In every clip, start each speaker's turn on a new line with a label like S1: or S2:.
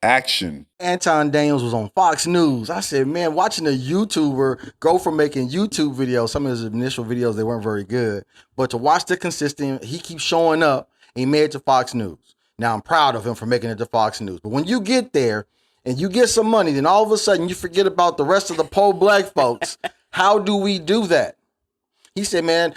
S1: Action.
S2: Anton Daniels was on Fox News. I said, man, watching a YouTuber go from making YouTube videos, some of his initial videos, they weren't very good, but to watch the consistent, he keeps showing up, and he made it to Fox News. Now, I'm proud of him for making it to Fox News. But when you get there and you get some money, then all of a sudden you forget about the rest of the poor black folks. How do we do that? He said, man,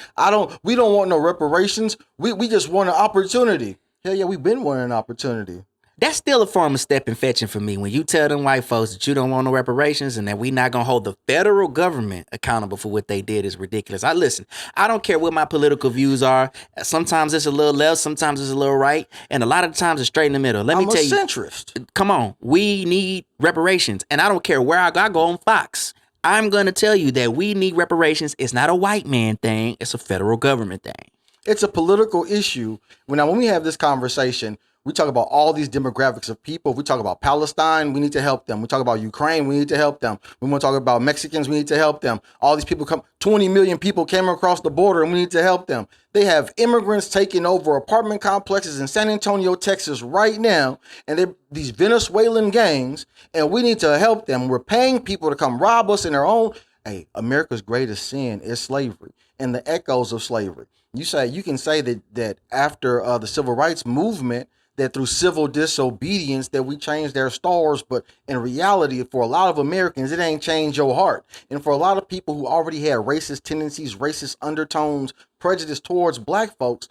S2: we don't want no reparations. We just want an opportunity. Hell yeah, we've been wanting an opportunity.
S3: That's still a form of stepping fetching for me. When you tell them white folks that you don't want no reparations and that we not gonna hold the federal government accountable for what they did is ridiculous. I don't care what my political views are. Sometimes it's a little left, sometimes it's a little right, and a lot of times it's straight in the middle. Let me tell you,
S2: centrist.
S3: Come on, we need reparations, and I don't care where I go on Fox. I'm gonna tell you that we need reparations. It's not a white man thing; it's a federal government thing.
S2: It's a political issue. When we have this conversation, we talk about all these demographics of people. If we talk about Palestine, we need to help them. We talk about Ukraine, we need to help them. We want to talk about Mexicans, we need to help them. All these people 20 million people came across the border and we need to help them. They have immigrants taking over apartment complexes in San Antonio, Texas right now. And they're these Venezuelan gangs, and we need to help them. We're paying people to come rob us in their own. Hey, America's greatest sin is slavery and the echoes of slavery. You can say that after the civil rights movement, that through civil disobedience that we changed their stars, but in reality, for a lot of Americans, it ain't changed your heart. And for a lot of people who already had racist tendencies, racist undertones, prejudice towards black folks,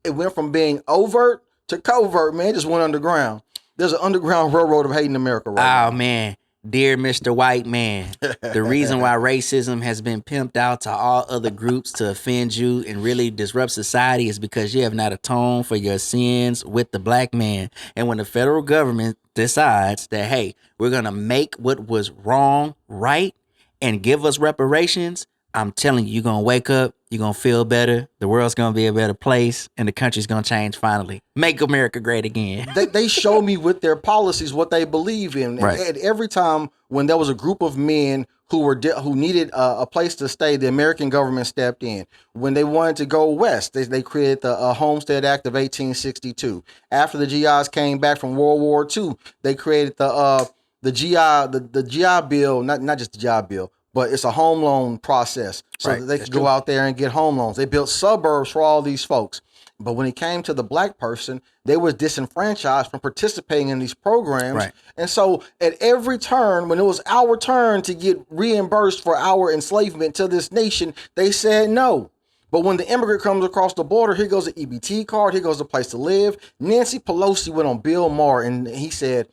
S2: it went from being overt to covert, man. It just went underground. There's an underground railroad of hating America right now.
S3: Oh, man. Dear Mr. White Man, the reason why racism has been pimped out to all other groups to offend you and really disrupt society is because you have not atoned for your sins with the black man. And when the federal government decides that, hey, we're going to make what was wrong right and give us reparations, I'm telling you, you're going to wake up, you're going to feel better, the world's going to be a better place, and the country's going to change finally. Make America great again.
S2: They show me with their policies what they believe in.
S3: Right.
S2: And every time when there was a group of men who needed a place to stay, the American government stepped in. When they wanted to go west, they created the Homestead Act of 1862. After the GIs came back from World War II, they created the GI Bill, not just the GI Bill, but it's a home loan process so that they could go out there and get home loans. They built suburbs for all these folks. But when it came to the black person, they was disenfranchised from participating in these programs.
S3: Right.
S2: And so at every turn, when it was our turn to get reimbursed for our enslavement to this nation, they said no. But when the immigrant comes across the border, here goes the EBT card, here goes the place to live. Nancy Pelosi went on Bill Maher and he said,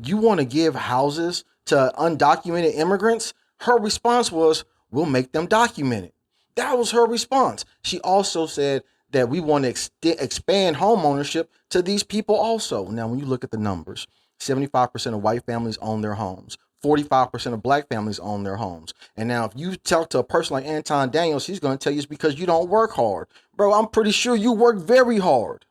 S2: you want to give houses to undocumented immigrants? Her response was, we'll make them documented. That was her response. She also said that we want to expand home ownership to these people also. Now, when you look at the numbers, 75% of white families own their homes. 45% of black families own their homes. And now if you talk to a person like Anton Daniels, he's going to tell you it's because you don't work hard. Bro, I'm pretty sure you work very hard.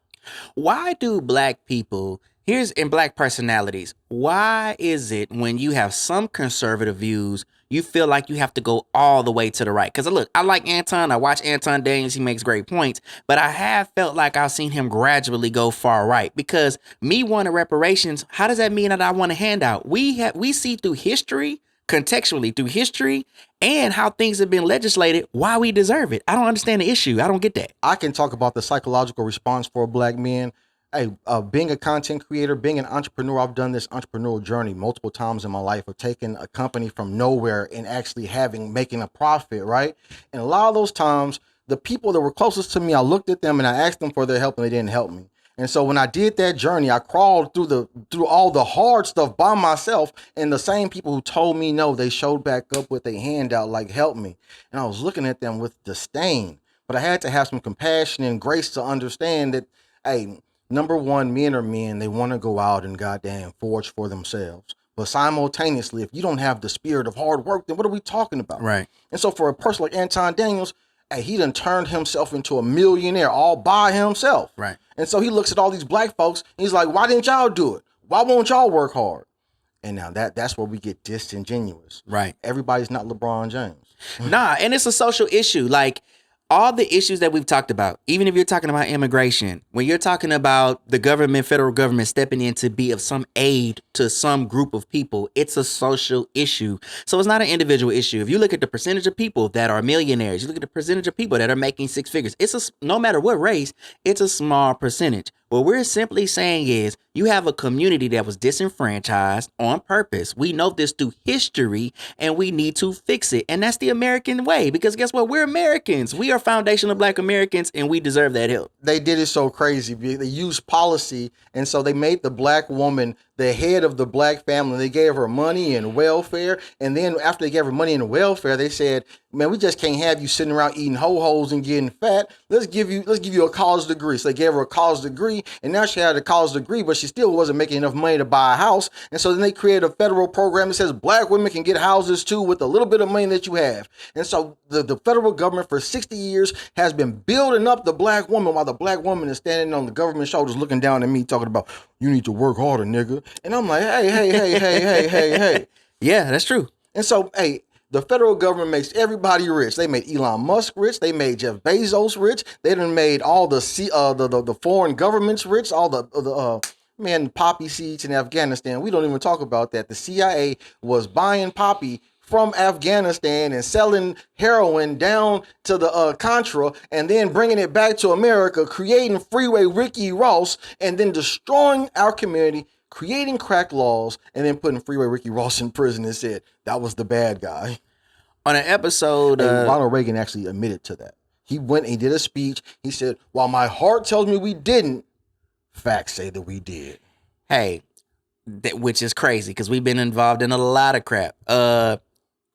S3: Why do black people, in black personalities, why is it when you have some conservative views, you feel like you have to go all the way to the right? Because look, I like Anton. I watch Anton Daniels. He makes great points. But I have felt like I've seen him gradually go far right. Because me wanting reparations, how does that mean that I want a handout? We see through history, contextually through history, and how things have been legislated, why we deserve it. I don't understand the issue. I don't get that.
S2: I can talk about the psychological response for black men. Hey, being a content creator, being an entrepreneur, I've done this entrepreneurial journey multiple times in my life of taking a company from nowhere and actually making a profit, right? And a lot of those times, the people that were closest to me, I looked at them and I asked them for their help and they didn't help me. And so when I did that journey, I crawled through all the hard stuff by myself, and the same people who told me no, they showed back up with a handout like, help me. And I was looking at them with disdain, but I had to have some compassion and grace to understand that, hey, number one, men are men. They want to go out and goddamn forge for themselves. But simultaneously, if you don't have the spirit of hard work, then what are we talking about?
S3: Right.
S2: And so for a person like Anton Daniels, hey, he done turned himself into a millionaire all by himself.
S3: Right.
S2: And so he looks at all these black folks and he's like, why didn't y'all do it? Why won't y'all work hard? And now that's where we get disingenuous.
S3: Right.
S2: Everybody's not LeBron James.
S3: Nah, and it's a social issue. Like, all the issues that we've talked about, even if you're talking about immigration, when you're talking about the government, federal government stepping in to be of some aid to some group of people, it's a social issue. So it's not an individual issue. If you look at the percentage of people that are millionaires, you look at the percentage of people that are making six figures, no matter what race, it's a small percentage. What we're simply saying is you have a community that was disenfranchised on purpose. We know this through history and we need to fix it. And that's the American way, because guess what? We're Americans. We are foundational Black Americans and we deserve that help.
S2: They did it so crazy. They used policy, and so they made the Black woman the head of the Black family. They gave her money and welfare, and then after they gave her money and welfare, they said, "Man, we just can't have you sitting around eating ho-hos and getting fat. Let's give you a college degree." So they gave her a college degree, and now she had a college degree, but she still wasn't making enough money to buy a house. And so then they created a federal program that says Black women can get houses too with a little bit of money that you have. And so the federal government for 60 years has been building up the Black woman while the Black woman is standing on the government shoulders looking down at me talking about, "You need to work harder, nigga." And I'm like, hey.
S3: Yeah, that's true.
S2: And so, hey, the federal government makes everybody rich. They made Elon Musk rich. They made Jeff Bezos rich. They done made all the foreign governments rich. All the poppy seeds in Afghanistan. We don't even talk about that. The CIA was buying poppy from Afghanistan and selling heroin down to the Contra, and then bringing it back to America, creating Freeway Ricky Ross, and then destroying our community, creating crack laws, and then putting Freeway Ricky Ross in prison and said that was the bad guy.
S3: On an episode,
S2: Ronald Reagan actually admitted to that. He went and he did a speech. He said, "While my heart tells me we didn't, facts say that we did."
S3: Hey, which is crazy because we've been involved in a lot of crap.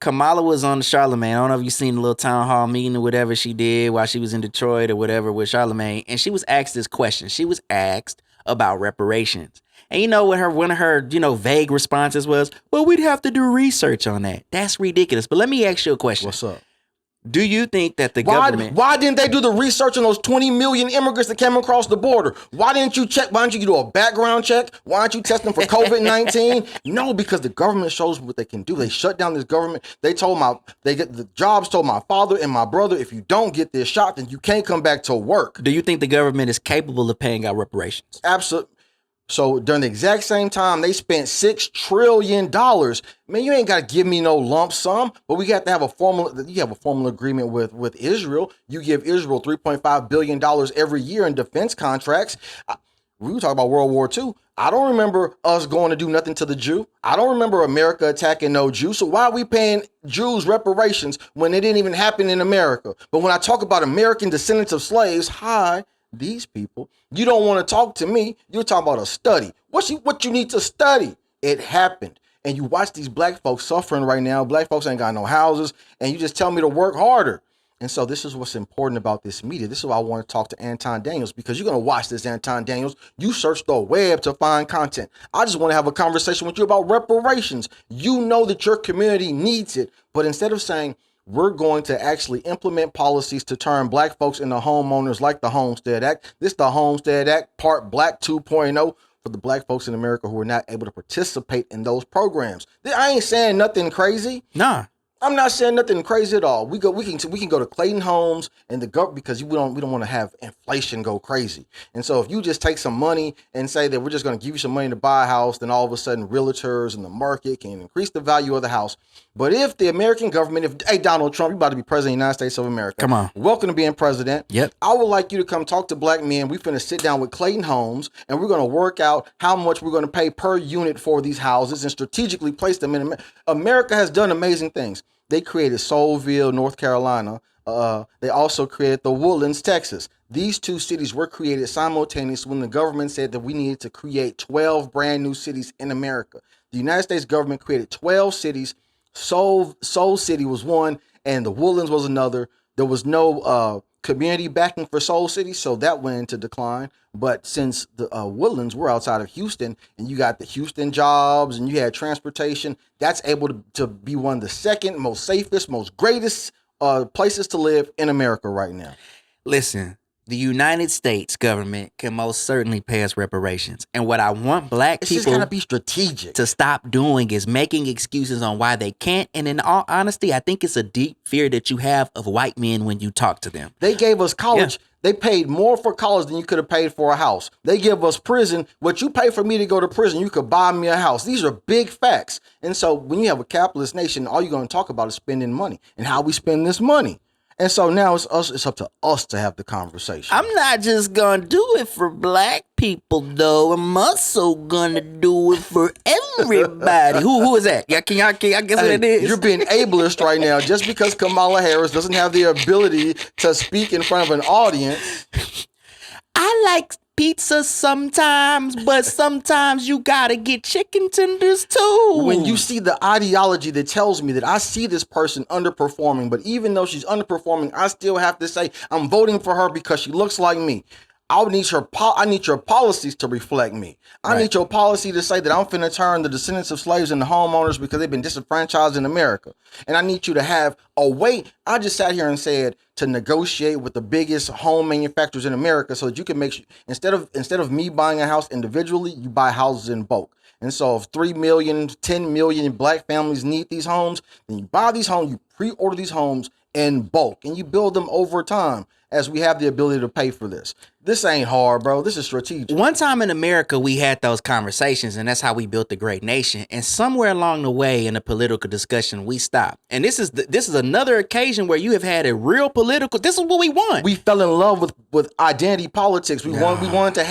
S3: Kamala was on the Charlemagne. I don't know if you've seen the little town hall meeting or whatever she did while she was in Detroit or whatever with Charlemagne. And she was asked this question. She was asked about reparations. And you know what one of her, vague responses was? "Well, we'd have to do research on that." That's ridiculous. But let me ask you a question.
S2: What's up?
S3: Do you think that the government...
S2: Why didn't they do the research on those 20 million immigrants that came across the border? Why didn't you check? Why didn't you do a background check? Why aren't you testing for COVID-19? No, because the government shows what they can do. They shut down this government. The jobs told my father and my brother, if you don't get this shot, then you can't come back to work.
S3: Do you think the government is capable of paying out reparations?
S2: Absolutely. So during the exact same time, they spent $6 trillion. Man, you ain't got to give me no lump sum, but we got to have a formal. You have a formal agreement with Israel. You give Israel $3.5 billion every year in defense contracts. We were talking about World War II. I don't remember us going to do nothing to the Jew. I don't remember America attacking no Jew. So why are we paying Jews reparations when it didn't even happen in America? But when I talk about American descendants of slaves, these people, you don't want to talk to me. You're talking about a study. What you need to study? It happened. And you watch these Black folks suffering right now. Black folks ain't got no houses. And you just tell me to work harder. And so this is what's important about this media. This is why I want to talk to Anton Daniels, because you're going to watch this, Anton Daniels. You search the web to find content. I just want to have a conversation with you about reparations. You know that your community needs it. But instead of saying, we're going to actually implement policies to turn Black folks into homeowners like the Homestead Act. This is the Homestead Act, part Black 2.0 for the Black folks in America who are not able to participate in those programs. I ain't saying nothing crazy.
S3: Nah.
S2: I'm not saying nothing crazy at all. We can go to Clayton Homes and the government, because we don't want to have inflation go crazy. And so if you just take some money and say that we're just going to give you some money to buy a house, then all of a sudden realtors and the market can increase the value of the house. But if the American government, hey, Donald Trump, you about to be president of the United States of America.
S3: Come on.
S2: Welcome to being president.
S3: Yep.
S2: I would like you to come talk to Black men. We're going to sit down with Clayton Homes and we're going to work out how much we're going to pay per unit for these houses and strategically place them in America. Has done amazing things. They created Soleville, North Carolina. They also created the Woodlands, Texas. These two cities were created simultaneously when the government said that we needed to create 12 brand new cities in America. The United States government created 12 cities. Soul City was one, and the Woodlands was another. There was no community backing for Soul City, so that went into decline. But since the Woodlands were outside of Houston, and you got the Houston jobs, and you had transportation, that's able to be one of the second most safest, most greatest places to live in America right now.
S3: Listen, the United States government can most certainly pay us reparations. And what I want black
S2: It's just
S3: people
S2: gotta be strategic.
S3: to stop doing is making excuses on why they can't. And in all honesty, I think it's a deep fear that you have of white men when you talk to them.
S2: They gave us college.
S3: Yeah.
S2: They paid more for college than you could have paid for a house. They give us prison. What you pay for me to go to prison, you could buy me a house. These are big facts. And so when you have a capitalist nation, all you're going to talk about is spending money and how we spend this money. And so now it's up to us to have the conversation.
S3: I'm not just gonna do it for black people though. I'm also gonna do it for everybody. Who is that? Yeah, can I guess what it is?
S2: You're being ableist right now. Just because Kamala Harris doesn't have the ability to speak in front of an audience.
S3: I like pizza sometimes, but sometimes you gotta get chicken tenders too.
S2: When you see the ideology that tells me that I see this person underperforming, but even though she's underperforming, I still have to say I'm voting for her because she looks like me. I need your policies to reflect me. I need your policy to say that I'm finna turn the descendants of slaves into homeowners because they've been disenfranchised in America. And I need you to have a way. I just sat here and said to negotiate with the biggest home manufacturers in America so that you can make sure instead of me buying a house individually, you buy houses in bulk. And so if 3 million, 10 million black families need these homes, then you buy these homes, you pre-order these homes in bulk, and you build them over time as we have the ability to pay for this. This ain't hard, bro. This is strategic.
S3: One time in America, we had those conversations, and that's how we built the great nation. And somewhere along the way in the political discussion, we stopped. And this is another occasion where you have had a real political. This is what we want.
S2: We fell in love with identity politics. We wanted to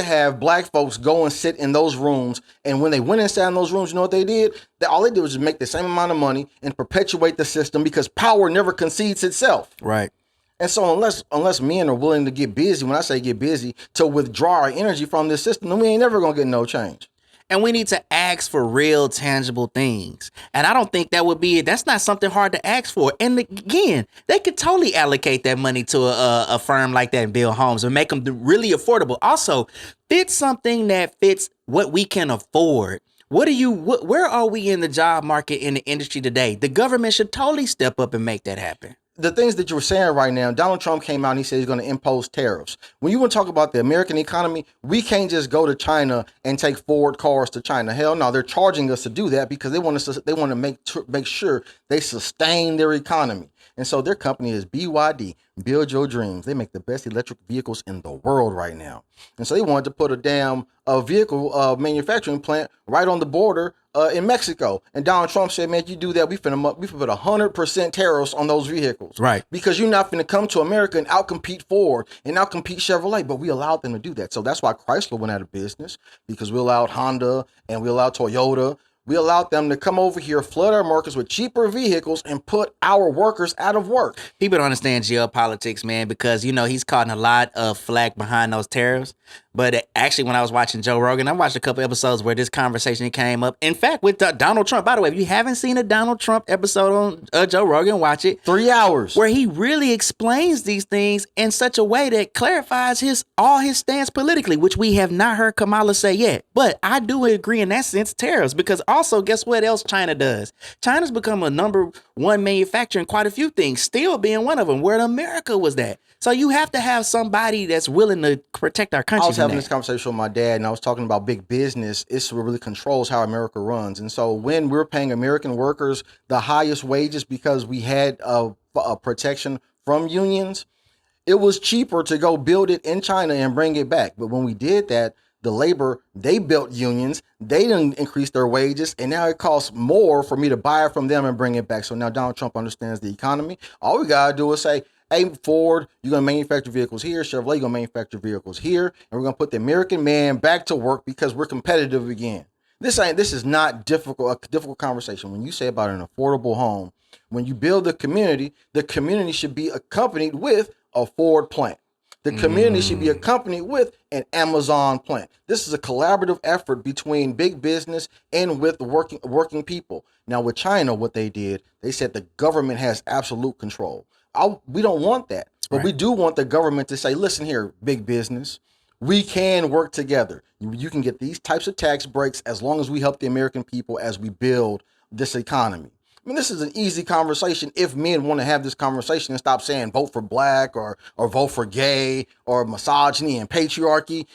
S2: have black folks go and sit in those rooms. And when they went inside in those rooms, you know what they did? All they did was just make the same amount of money and perpetuate the system because power never concedes itself.
S3: Right.
S2: And so unless men are willing to get busy, when I say get busy, to withdraw our energy from this system, then we ain't never gonna get no change.
S3: And we need to ask for real, tangible things. And I don't think that would be it. That's not something hard to ask for. And again, they could totally allocate that money to a firm like that and build homes and make them really affordable. Also, fit something that fits what we can afford. Where are we in the job market in the industry today? The government should totally step up and make that happen.
S2: The things that you're saying right now, Donald Trump came out and he said he's going to impose tariffs. When you want to talk about the American economy, we can't just go to China and take Ford cars to China. Hell no, they're charging us to do that because they want to make sure they sustain their economy. And so their company is BYD, Build Your Dreams. They make the best electric vehicles in the world right now. And so they wanted to put a damn vehicle manufacturing plant right on the border in Mexico. And Donald Trump said, man, you do that, we finna put 100% tariffs on those vehicles.
S3: Right.
S2: Because you're not finna come to America and outcompete Ford and outcompete Chevrolet. But we allowed them to do that. So that's why Chrysler went out of business, because we allowed Honda and we allowed Toyota. We allowed them to come over here, flood our markets with cheaper vehicles, and put our workers out of work.
S3: People don't understand geopolitics, man, because, he's caught a lot of flack behind those tariffs. But actually, when I was watching Joe Rogan, I watched a couple episodes where this conversation came up. In fact, with Donald Trump. By the way, if you haven't seen a Donald Trump episode on Joe Rogan, watch it.
S2: 3 hours.
S3: Where he really explains these things in such a way that clarifies all his stance politically, which we have not heard Kamala say yet. But I do agree in that sense, tariffs, because also, guess what else China does? China's become a number one manufacturer in quite a few things, still being one of them, where America was that. So you have to have somebody that's willing to protect our country.
S2: I was having this conversation with my dad, and I was talking about big business. It's what really controls how America runs. And so when we're paying American workers the highest wages because we had a protection from unions, it was cheaper to go build it in China and bring it back. But when we did that, the labor, they built unions, they didn't increase their wages, and now it costs more for me to buy it from them and bring it back. So now Donald Trump understands the economy. All we gotta do is say, hey, Ford, you're going to manufacture vehicles here. Chevrolet, you're going to manufacture vehicles here. And we're going to put the American man back to work because we're competitive again. This is not a difficult conversation. When you say about an affordable home, when you build the community should be accompanied with a Ford plant. The community should be accompanied with an Amazon plant. This is a collaborative effort between big business and with working people. Now with China, what they did, they said the government has absolute control. We don't want that, but we do want the government to say, listen here, big business, we can work together. You can get these types of tax breaks as long as we help the American people as we build this economy. I mean, this is an easy conversation if men want to have this conversation and stop saying vote for black or vote for gay or misogyny and patriarchy.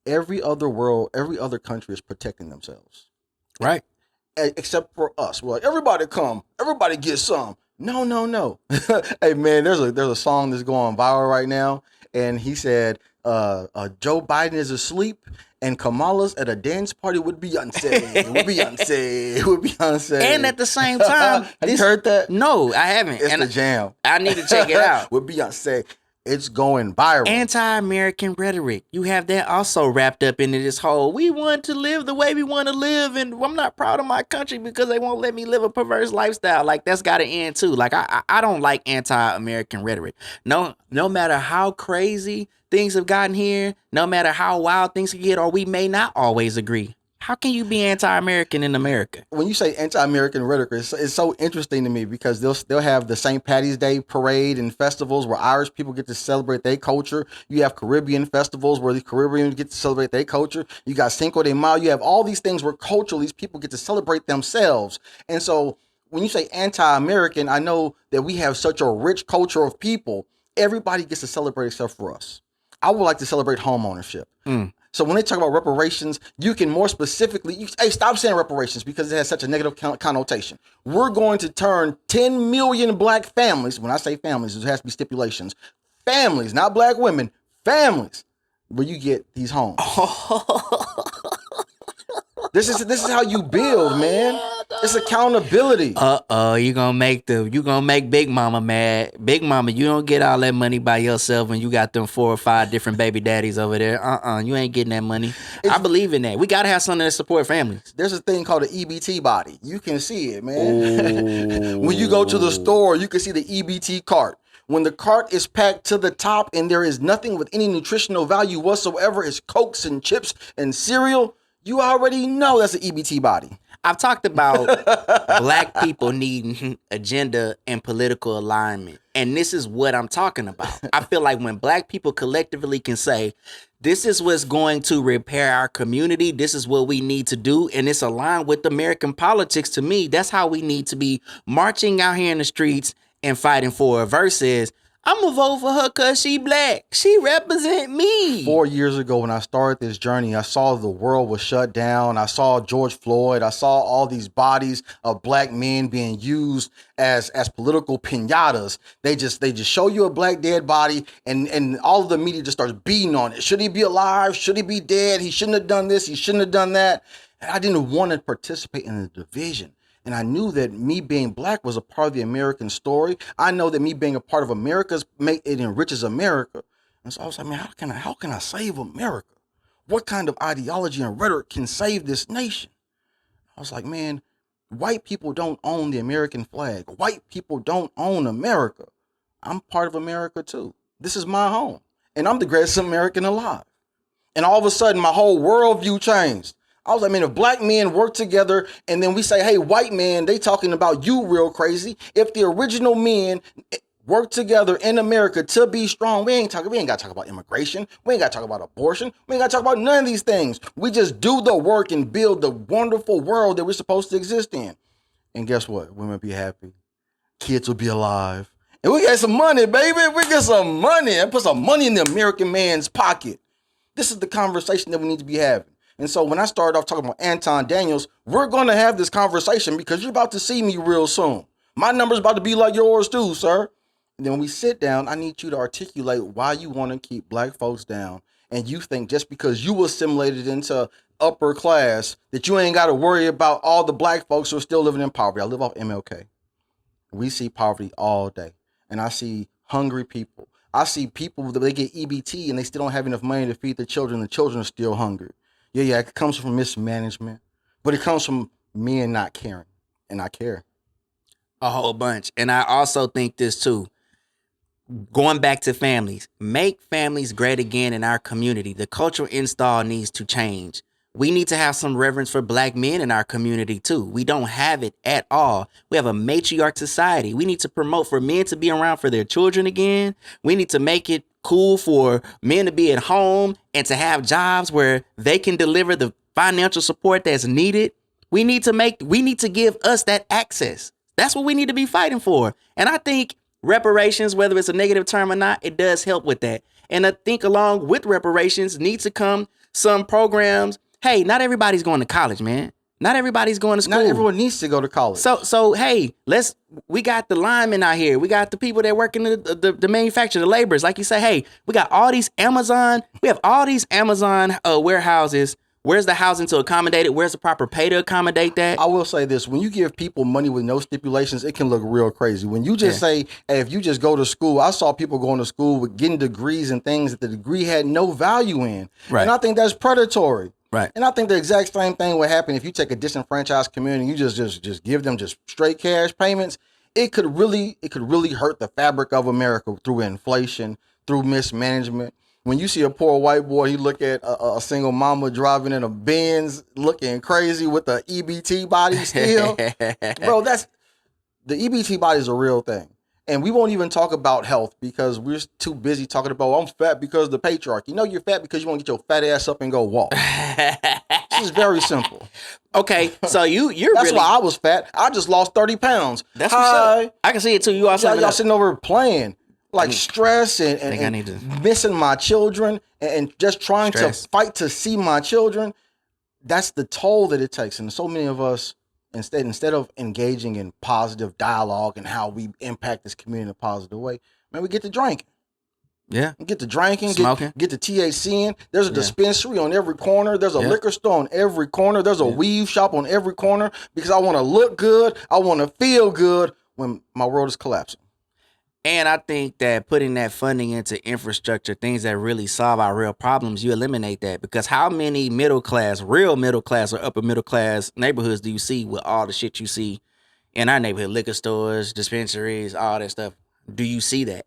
S2: Every other country is protecting themselves.
S3: Right.
S2: Except for us. We're like, everybody come, everybody get some. No. Hey man, there's a song that's going viral right now, and he said, Joe Biden is asleep and Kamala's at a dance party with Beyonce. With Beyonce.
S3: And at the same time,
S2: have you heard that?
S3: No, I haven't.
S2: It's the jam.
S3: I need to check it out.
S2: With Beyonce. It's going viral.
S3: Anti-American rhetoric. You have that also wrapped up into this whole, we want to live the way we want to live, and I'm not proud of my country because they won't let me live a perverse lifestyle. Like, that's got to end too. Like, I don't like anti-American rhetoric. No matter how crazy things have gotten here, no matter how wild things can get, or we may not always agree. How can you be anti-American in America?
S2: When you say anti-American rhetoric, it's so interesting to me because they'll have the St. Patty's Day parade and festivals where Irish people get to celebrate their culture. You have Caribbean festivals where the Caribbeans get to celebrate their culture. You got Cinco de Mayo. You have all these things where culturally these people get to celebrate themselves. And so when you say anti-American, I know that we have such a rich culture of people. Everybody gets to celebrate except for us. I would like to celebrate home ownership. So when they talk about reparations, you can more specifically, stop saying reparations because it has such a negative connotation. We're going to turn 10 million black families, when I say families, there has to be stipulations, families, not black women, families, where you get these homes. This is how you build, man. It's accountability.
S3: You gonna make Big Mama mad. Big Mama, you don't get all that money by yourself when you got them 4 or 5 different baby daddies over there. You ain't getting that money. I believe in that. We gotta have something that support families.
S2: There's a thing called the EBT body. You can see it, man. When you go to the store, you can see the EBT cart. When the cart is packed to the top and there is nothing with any nutritional value whatsoever, it's Cokes and chips and cereal, you already know that's an EBT body.
S3: I've talked about black people needing agenda and political alignment. And this is what I'm talking about. I feel like when black people collectively can say, this is what's going to repair our community, this is what we need to do, and it's aligned with American politics, to me, that's how we need to be marching out here in the streets and fighting for it versus, I'm gonna vote for her because she black. She represent me.
S2: 4 years ago when I started this journey, I saw the world was shut down. I saw George Floyd. I saw all these bodies of black men being used as political piñatas. They just show you a black dead body and all of the media just starts beating on it. Should he be alive? Should he be dead? He shouldn't have done this. He shouldn't have done that. And I didn't want to participate in the division. And I knew that me being black was a part of the American story. I know that me being a part of it enriches America. And so I was like, man, how can I save America? What kind of ideology and rhetoric can save this nation? I was like, man, white people don't own the American flag. White people don't own America. I'm part of America too. This is my home. And I'm the greatest American alive. And all of a sudden, my whole worldview changed. I was like, man, if black men work together and then we say, hey, white man, they talking about you real crazy. If the original men work together in America to be strong, we ain't got to talk about immigration. We ain't got to talk about abortion. We ain't got to talk about none of these things. We just do the work and build the wonderful world that we're supposed to exist in. And guess what? Women be happy. Kids will be alive. And we get some money, baby. We get some money and put some money in the American man's pocket. This is the conversation that we need to be having. And so when I started off talking about Anton Daniels, we're going to have this conversation because you're about to see me real soon. My number's about to be like yours too, sir. And then when we sit down, I need you to articulate why you want to keep black folks down. And you think just because you assimilated into upper class that you ain't got to worry about all the black folks who are still living in poverty. I live off MLK. We see poverty all day. And I see hungry people. I see people that they get EBT and they still don't have enough money to feed their children. The children are still hungry. Yeah, it comes from mismanagement, but it comes from men not caring, and I care.
S3: A whole bunch. And I also think this too, going back to families, make families great again in our community. The cultural install needs to change. We need to have some reverence for black men in our community too. We don't have it at all. We have a matriarch society. We need to promote for men to be around for their children again. We need to make it cool for men to be at home and to have jobs where they can deliver the financial support that's needed. We need to give us that access That's what we need to be fighting for. And I think reparations, whether it's a negative term or not, it does help with that. And I think along with reparations needs to come some programs. Hey, not everybody's going to college, man. Not everybody's going to school.
S2: Not everyone needs to go to college.
S3: So hey, we got the linemen out here. We got the people that work in the manufacture, the laborers. Like you say, hey, we have all these Amazon warehouses. Where's the housing to accommodate it? Where's the proper pay to accommodate that?
S2: I will say this. When you give people money with no stipulations, it can look real crazy. When you just say, hey, if you just go to school, I saw people going to school with getting degrees and things that the degree had no value in. Right. And I think that's predatory.
S3: Right.
S2: And I think the exact same thing would happen if you take a disenfranchised community and you just give them just straight cash payments. It could really hurt the fabric of America through inflation, through mismanagement. When you see a poor white boy, you look at a single mama driving in a Benz looking crazy with the EBT body still. Bro, the EBT body is a real thing. And we won't even talk about health because we're too busy talking about, I'm fat because of the patriarchy. You know you're fat because you want to get your fat ass up and go walk. This is very simple.
S3: Okay, so you're
S2: That's
S3: really...
S2: why I was fat. I just lost 30 pounds.
S3: That's what's up. I can see it too. Y'all
S2: sitting over playing. Like stress and missing my children and just trying to fight to see my children. That's the toll that it takes. And so many of us, instead of engaging in positive dialogue and how we impact this community in a positive way, man, we get to drinking.
S3: Yeah.
S2: We get to drinking,
S3: smoking.
S2: Get the THC in. There's a dispensary on every corner. There's a liquor store on every corner. There's a weave shop on every corner because I want to look good. I want to feel good when my world is collapsing.
S3: And I think that putting that funding into infrastructure, things that really solve our real problems, you eliminate that. Because how many real middle class or upper middle class neighborhoods do you see with all the shit you see in our neighborhood? Liquor stores, dispensaries, all that stuff. Do you see that?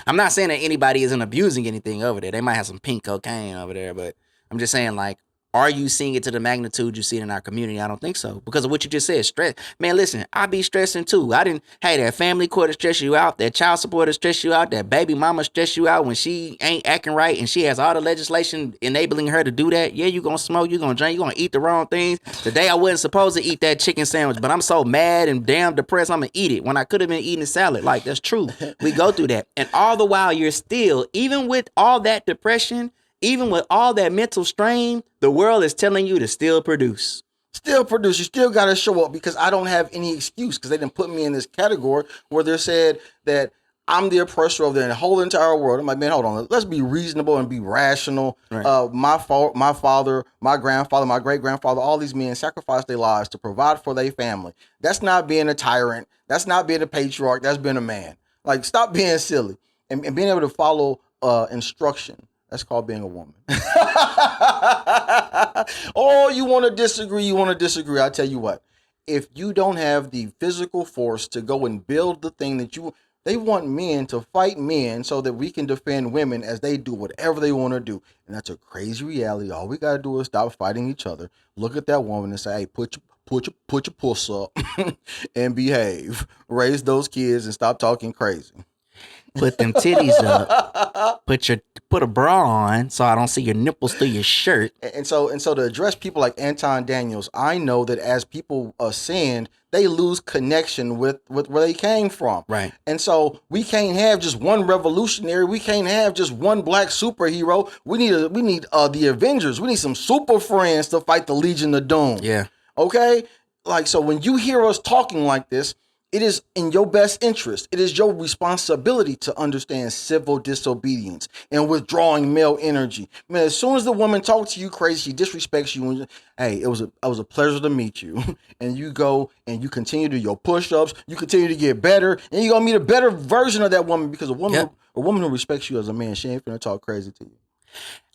S3: I'm not saying that anybody isn't abusing anything over there. They might have some pink cocaine over there, but I'm just saying, like, are you seeing it to the magnitude you see it in our community? I don't think so. Because of what you just said, stress. Man, listen, I be stressing too. That family court will stress you out. That child support will stress you out. That baby mama stress you out when she ain't acting right and she has all the legislation enabling her to do that. Yeah, you gonna smoke, you gonna drink, you gonna eat the wrong things. Today I wasn't supposed to eat that chicken sandwich, but I'm so mad and damn depressed I'm gonna eat it when I could have been eating a salad. Like, that's true. We go through that. And all the while you're still, even with all that depression, even with all that mental strain, the world is telling you to still produce.
S2: Still produce. You still got to show up because I don't have any excuse because they didn't put me in this category where they said that I'm the oppressor of the whole entire world. I'm like, man, hold on. Let's be reasonable and be rational. Right. My father, my grandfather, my great-grandfather, all these men sacrificed their lives to provide for their family. That's not being a tyrant. That's not being a patriarch. That's being a man. Like, stop being silly and being able to follow instruction. That's called being a woman. Oh, you want to disagree. I tell you what, if you don't have the physical force to go and build the thing that they want men to fight men so that we can defend women as they do whatever they want to do. And that's a crazy reality. All we got to do is stop fighting each other. Look at that woman and say, hey, put your puss up and behave. Raise those kids and stop talking crazy.
S3: Put them titties up. Put a bra on so I don't see your nipples through your shirt.
S2: And so to address people like Anton Daniels, I know that as people ascend, they lose connection with where they came from.
S3: Right.
S2: And so we can't have just one revolutionary. We can't have just one black superhero. We need the Avengers. We need some super friends to fight the Legion of Doom.
S3: Yeah.
S2: Okay? Like, so when you hear us talking like this, it is in your best interest. It is your responsibility to understand civil disobedience and withdrawing male energy. Man, as soon as the woman talks to you crazy, she disrespects you. And, hey, it was a pleasure to meet you. And you go and you continue to do your push-ups. You continue to get better. And you're going to meet a better version of that woman because a woman who respects you as a man, she ain't finna talk crazy to you.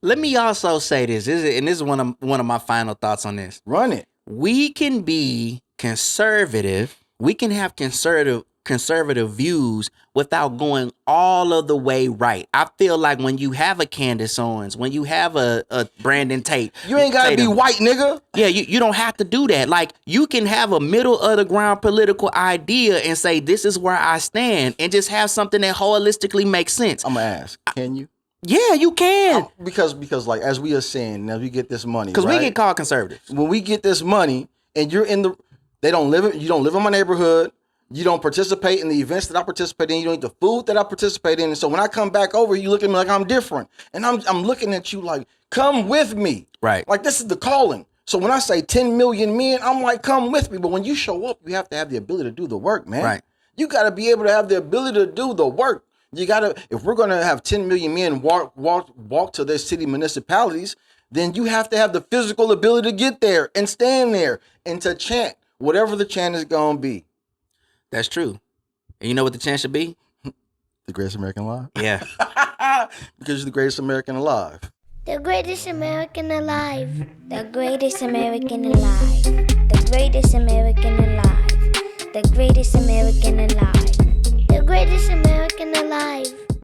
S3: Let me also say this, and this is one of my final thoughts on this.
S2: Run it.
S3: We can be conservative. We can have conservative views without going all of the way right. I feel like when you have a Candace Owens, when you have a Brandon Tate,
S2: you ain't gotta be white, nigga.
S3: Yeah, you don't have to do that. Like, you can have a middle of the ground political idea and say, this is where I stand, and just have something that holistically makes sense.
S2: I'm gonna ask, can you?
S3: Yeah, you can.
S2: Because like, as we ascend, as we get this money,
S3: because
S2: right?
S3: we get called conservatives.
S2: When we get this money and you're in you don't live in my neighborhood, You don't participate in the events that I participate in. You don't eat the food that I participate in. And so when I come back over, you look at me like I'm different. And I'm looking at you like, come with me.
S3: Right.
S2: Like this is the calling. So when I say 10 million men, I'm like, come with me. But when you show up, you have to have the ability to do the work, man.
S3: Right.
S2: You got to be able to have the ability to do the work. You got to, if we're going to have 10 million men walk to their city municipalities, then you have to have the physical ability to get there and stand there and to chant whatever the chant is going to be.
S3: That's true. And you know what the chant should be?
S2: The greatest American alive?
S3: Yeah.
S2: Because you're the greatest American alive.
S1: The greatest American alive. The greatest American alive. The greatest American alive. The greatest American alive. The greatest American alive.